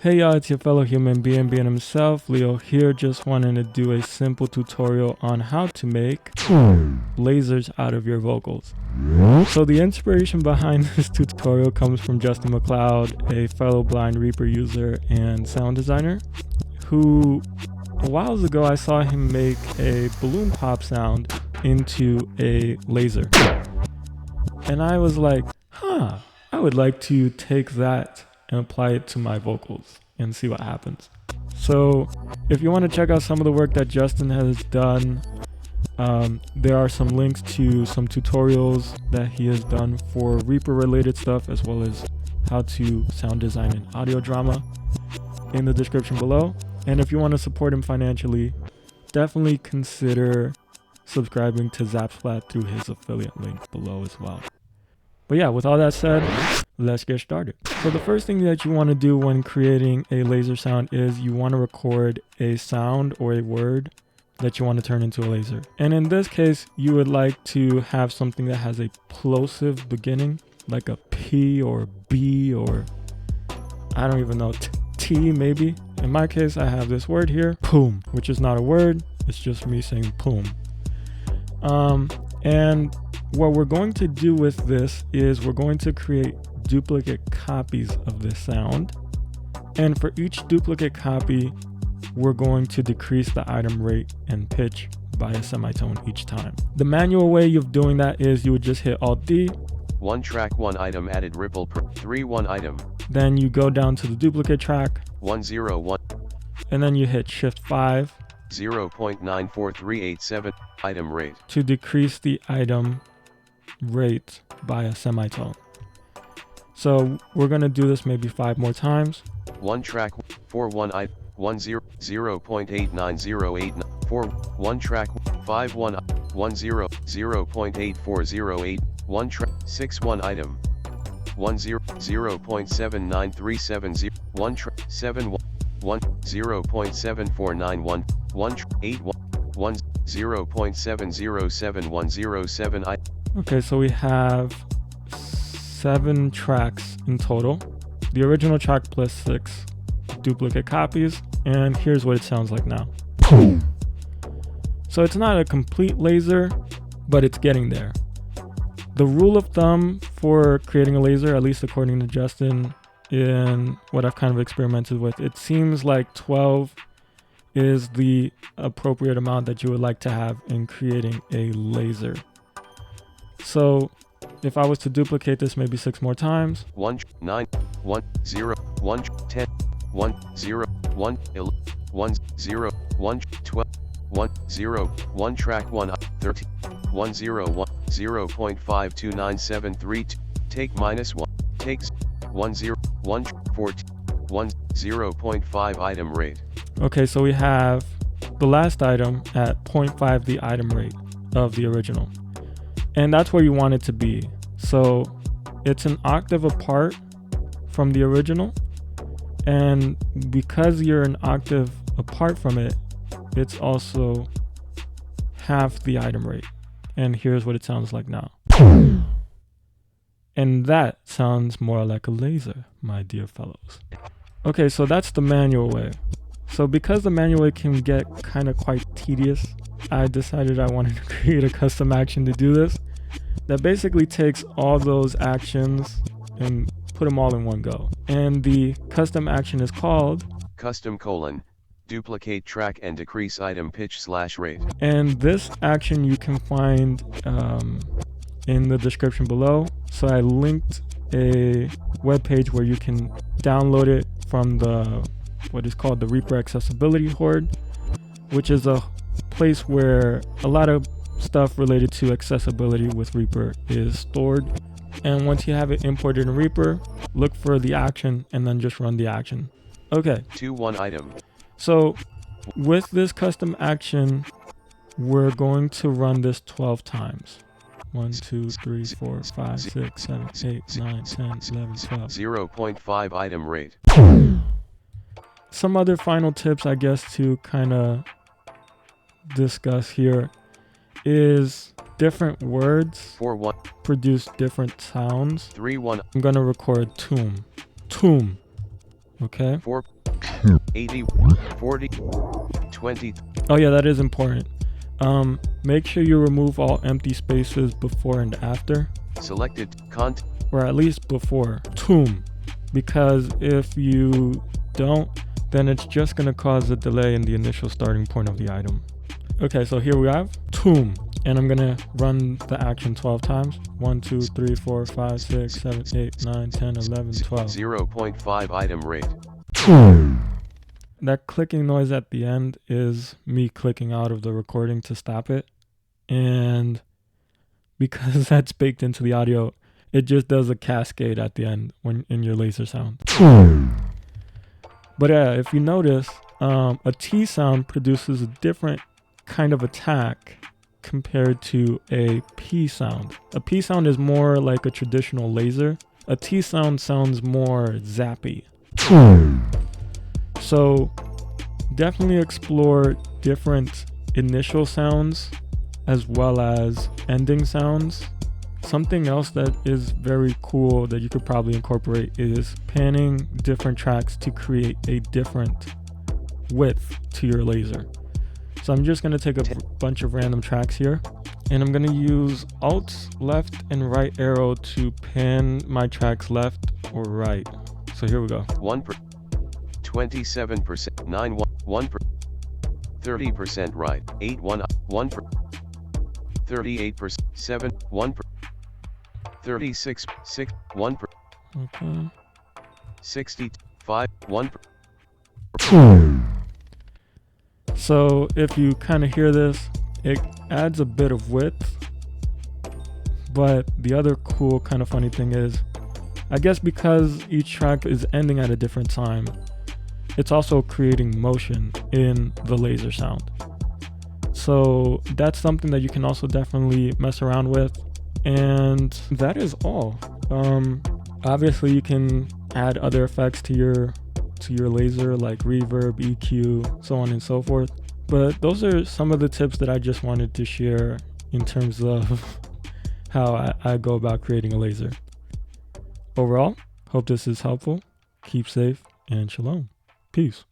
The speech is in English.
Hey y'all, it's your fellow human being himself, Leo here, just wanting to do a simple tutorial on how to make lasers out of your vocals. So the inspiration behind this tutorial comes from Justin Macleod, a fellow blind Reaper user and sound designer, who a while ago I saw him make a balloon pop sound into a laser. And I was like, I would like to take that and apply it to my vocals and see what happens. So if you want to check out some of the work that Justin has done, there are some links to some tutorials that he has done for Reaper related stuff, as well as how to sound design and audio drama in the description below. And if you want to support him financially, definitely consider subscribing to Zapsplat through his affiliate link below as well. But yeah, with all that said, let's get started. So the first thing that you want to do when creating a laser sound is you want to record a sound or a word that you want to turn into a laser. And in this case, you would like to have something that has a plosive beginning, like a P or B or I don't even know, T maybe. In my case, I have this word here, poom, which is not a word. It's just me saying poom. And what we're going to do with this is we're going to create duplicate copies of this sound. And for each duplicate copy, we're going to decrease the item rate and pitch by a semitone each time. The manual way of doing that is you would just hit Alt+d. One track, one item added ripple per 3 1 item. Then you go down to the duplicate track. 101. And then you hit Shift 5. 0.94387 item rate. To decrease the item rate by a semitone. So we're going to do this maybe 5 more times. One track, 4 1 item, 0.89089 4 1 track, 5 1 0.8408 1 track, 6 1 item, 0.79370 1 track, 7 1 0.7491 1 8 1 0.7071007 I. Okay, so we have 7 tracks in total. The original track plus 6 duplicate copies, and here's what it sounds like now. So it's not a complete laser, but it's getting there. The rule of thumb for creating a laser, at least according to Justin, in what I've kind of experimented with, it seems like 12 is the appropriate amount that you would like to have in creating a laser. So if I was to duplicate this maybe 6 more times. 1 9 1 0 1 10 1 0 1 11 1 0 1 12 1 0 1 track 1 13 1 0 1 0.529732 take minus 1 takes 1 0 1 14 1 0.5 item rate. Okay, so we have the last item at 0.5 the item rate of the original, and that's where you want it to be. So it's an octave apart from the original, and because you're an octave apart from it, it's also half the item rate. And here's what it sounds like now. And that sounds more like a laser, my dear fellows. Okay, so that's the manual way. So because the manual way can get kind of quite tedious, I decided I wanted to create a custom action to do this that basically takes all those actions and put them all in one go. And the custom action is called custom : duplicate track and decrease item pitch / rate. And this action you can find in the description below. So I linked a webpage where you can download it from what is called the Reaper accessibility horde, which is a place where a lot of stuff related to accessibility with Reaper is stored. And once you have it imported in Reaper, look for the action and then just run the action. Okay. 2 1 item. So with this custom action, we're going to run this 12 times. 1 2 3 4 5 6 7 8 9 10 11 12. 0.5 item rate. Some other final tips, I guess, to kind of discuss here is different words 4 1 produce different sounds. 3 1. I'm gonna record tomb. Okay. 4, 80, 40, 20. Oh yeah, that is important. Make sure you remove all empty spaces before and after. Selected content. Or at least before. Tomb. Because if you don't, then it's just going to cause a delay in the initial starting point of the item. Okay, so here we have tomb. And I'm going to run the action 12 times. 1, 2, 3, 4, 5, 6, 7, 8, 9, 10, 11, 12. 0.5 item rate. That clicking noise at the end is me clicking out of the recording to stop it. And because that's baked into the audio, it just does a cascade at the end when in your laser sound. But yeah, if you notice, a T sound produces a different kind of attack compared to a P sound. A P sound is more like a traditional laser. A T sound sounds more zappy. So definitely explore different initial sounds as well as ending sounds. Something else that is very cool that you could probably incorporate is panning different tracks to create a different width to your laser. So I'm just going to take a bunch of random tracks here, and I'm going to use Alt, left, and right arrow to pan my tracks left or right. So here we go. 27%, 9, 1, 30% right, 8, 1, 38%, 7, 1, 36, 6, 1, okay. 65, 1. So if you kind of hear this, it adds a bit of width. But the other cool kind of funny thing is, I guess because each track is ending at a different time, it's also creating motion in the laser sound. So that's something that you can also definitely mess around with. And that is all. Obviously you can add other effects to your laser, like reverb, EQ, so on and so forth. But those are some of the tips that I just wanted to share in terms of how I go about creating a laser. Overall, hope this is helpful. Keep safe and shalom. Peace.